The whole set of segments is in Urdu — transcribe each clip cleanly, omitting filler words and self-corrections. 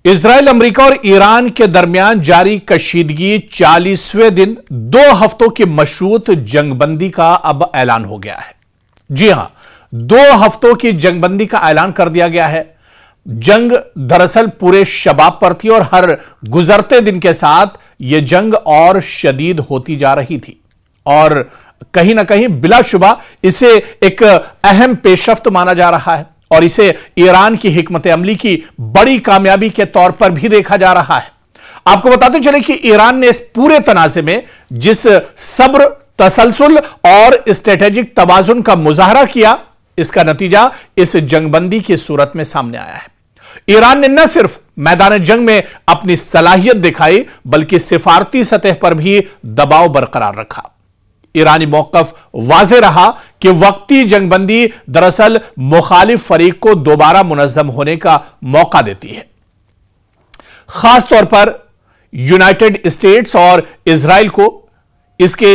اسرائیل، امریکہ اور ایران کے درمیان جاری کشیدگی 40ویں دن 2 ہفتوں کی مشروط جنگ بندی کا اب اعلان ہو گیا ہے۔ جی ہاں، 2 ہفتوں کی جنگ بندی کا اعلان کر دیا گیا ہے۔ جنگ دراصل پورے شباب پر تھی اور ہر گزرتے دن کے ساتھ یہ جنگ اور شدید ہوتی جا رہی تھی، اور کہیں نہ کہیں بلا شبہ اسے ایک اہم پیشرفت مانا جا رہا ہے، اور اسے ایران کی حکمت عملی کی بڑی کامیابی کے طور پر بھی دیکھا جا رہا ہے۔ آپ کو بتاتے چلے کہ ایران نے اس پورے تنازع میں جس صبر، تسلسل اور اسٹریٹجک توازن کا مظاہرہ کیا، اس کا نتیجہ اس جنگ بندی کی صورت میں سامنے آیا ہے۔ ایران نے نہ صرف میدان جنگ میں اپنی صلاحیت دکھائی بلکہ سفارتی سطح پر بھی دباؤ برقرار رکھا۔ ایرانی موقف واضح رہا کہ وقتی جنگ بندی دراصل مخالف فریق کو دوبارہ منظم ہونے کا موقع دیتی ہے۔ خاص طور پر یونائیٹڈ اسٹیٹس اور اسرائیل کو، اس کے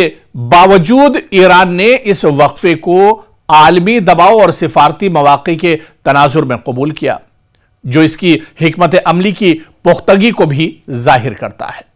باوجود ایران نے اس وقفے کو عالمی دباؤ اور سفارتی مواقع کے تناظر میں قبول کیا، جو اس کی حکمت عملی کی پختگی کو بھی ظاہر کرتا ہے۔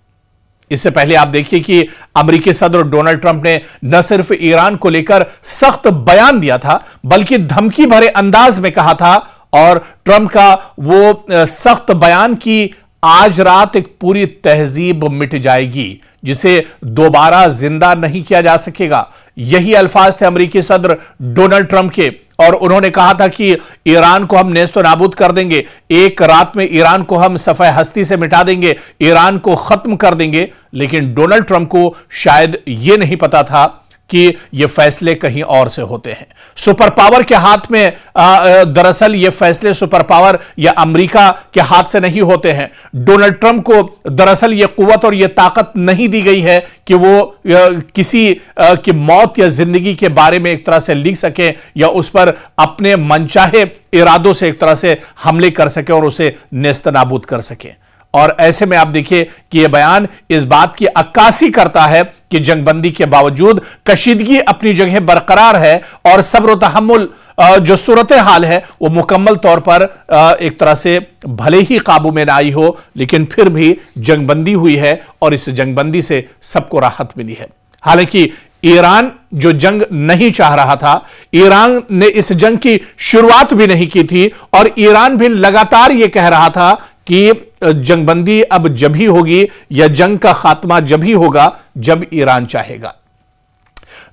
اس سے پہلے آپ دیکھیے کہ امریکی صدر ڈونلڈ ٹرمپ نے نہ صرف ایران کو لے کر سخت بیان دیا تھا بلکہ دھمکی بھرے انداز میں کہا تھا، اور ٹرمپ کا وہ سخت بیان کی آج رات ایک پوری تہذیب مٹ جائے گی جسے دوبارہ زندہ نہیں کیا جا سکے گا۔ یہی الفاظ تھے امریکی صدر ڈونلڈ ٹرمپ کے، اور انہوں نے کہا تھا کہ ایران کو ہم نیست و نابود کر دیں گے، ایک رات میں ایران کو ہم صفحہ ہستی سے مٹا دیں گے، ایران کو ختم کر دیں گے۔ لیکن ڈونلڈ ٹرمپ کو شاید یہ نہیں پتا تھا کہ یہ فیصلے کہیں اور سے ہوتے ہیں۔ سپر پاور کے ہاتھ میں دراصل یہ فیصلے سپر پاور یا امریکہ کے ہاتھ سے نہیں ہوتے ہیں۔ ڈونلڈ ٹرمپ کو دراصل یہ قوت اور یہ طاقت نہیں دی گئی ہے کہ وہ کسی کی موت یا زندگی کے بارے میں ایک طرح سے لکھ سکیں یا اس پر اپنے منچاہے ارادوں سے ایک طرح سے حملے کر سکیں اور اسے نیست نابود کر سکیں۔ اور ایسے میں آپ دیکھیں کہ یہ بیان اس بات کی عکاسی کرتا ہے کہ جنگ بندی کے باوجود کشیدگی اپنی جگہ برقرار ہے، اور صبر و تحمل جو صورتحال ہے وہ مکمل طور پر ایک طرح سے بھلے ہی قابو میں نہ آئی ہو، لیکن پھر بھی جنگ بندی ہوئی ہے، اور اس جنگ بندی سے سب کو راحت ملی ہے۔ حالانکہ ایران جو جنگ نہیں چاہ رہا تھا، ایران نے اس جنگ کی شروعات بھی نہیں کی تھی، اور ایران بھی لگاتار یہ کہہ رہا تھا کہ جنگ بندی اب جب ہی ہوگی یا جنگ کا خاتمہ جب ہی ہوگا جب ایران چاہے گا۔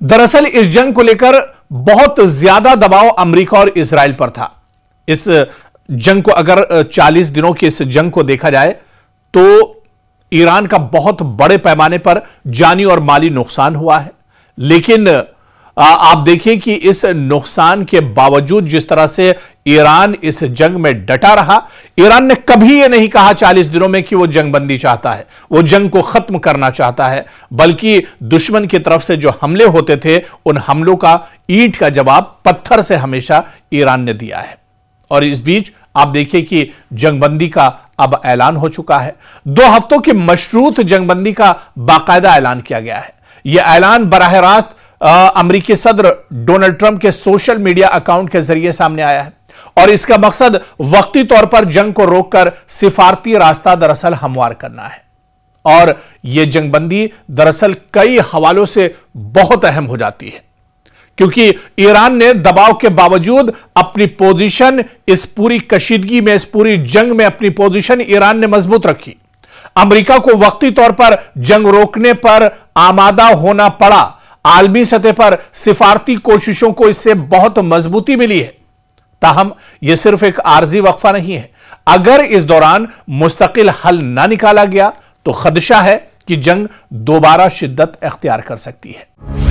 دراصل اس جنگ کو لے کر بہت زیادہ دباؤ امریکہ اور اسرائیل پر تھا۔ اس جنگ کو اگر 40 دنوں کی اس جنگ کو دیکھا جائے تو ایران کا بہت بڑے پیمانے پر جانی اور مالی نقصان ہوا ہے، لیکن آپ دیکھیں کہ اس نقصان کے باوجود جس طرح سے ایران اس جنگ میں ڈٹا رہا، ایران نے کبھی یہ نہیں کہا 40 دنوں میں کہ وہ جنگ بندی چاہتا ہے، وہ جنگ کو ختم کرنا چاہتا ہے، بلکہ دشمن کی طرف سے جو حملے ہوتے تھے ان حملوں کا اینٹ کا جواب پتھر سے ہمیشہ ایران نے دیا ہے۔ اور اس بیچ آپ دیکھیں کہ جنگ بندی کا اب اعلان ہو چکا ہے۔ 2 ہفتوں کی مشروط جنگ بندی کا باقاعدہ اعلان کیا گیا ہے۔ یہ اعلان براہ راست امریکی صدر ڈونلڈ ٹرمپ کے سوشل میڈیا اکاؤنٹ کے ذریعے سامنے آیا ہے، اور اس کا مقصد وقتی طور پر جنگ کو روک کر سفارتی راستہ دراصل ہموار کرنا ہے۔ اور یہ جنگ بندی دراصل کئی حوالوں سے بہت اہم ہو جاتی ہے، کیونکہ ایران نے دباؤ کے باوجود اپنی پوزیشن اس پوری کشیدگی میں، اس پوری جنگ میں اپنی پوزیشن ایران نے مضبوط رکھی۔ امریکہ کو وقتی طور پر جنگ روکنے پر آمادہ ہونا پڑا، عالمی سطح پر سفارتی کوششوں کو اس سے بہت مضبوطی ملی ہے۔ تاہم یہ صرف ایک عارضی وقفہ نہیں ہے۔ اگر اس دوران مستقل حل نہ نکالا گیا تو خدشہ ہے کہ جنگ دوبارہ شدت اختیار کر سکتی ہے۔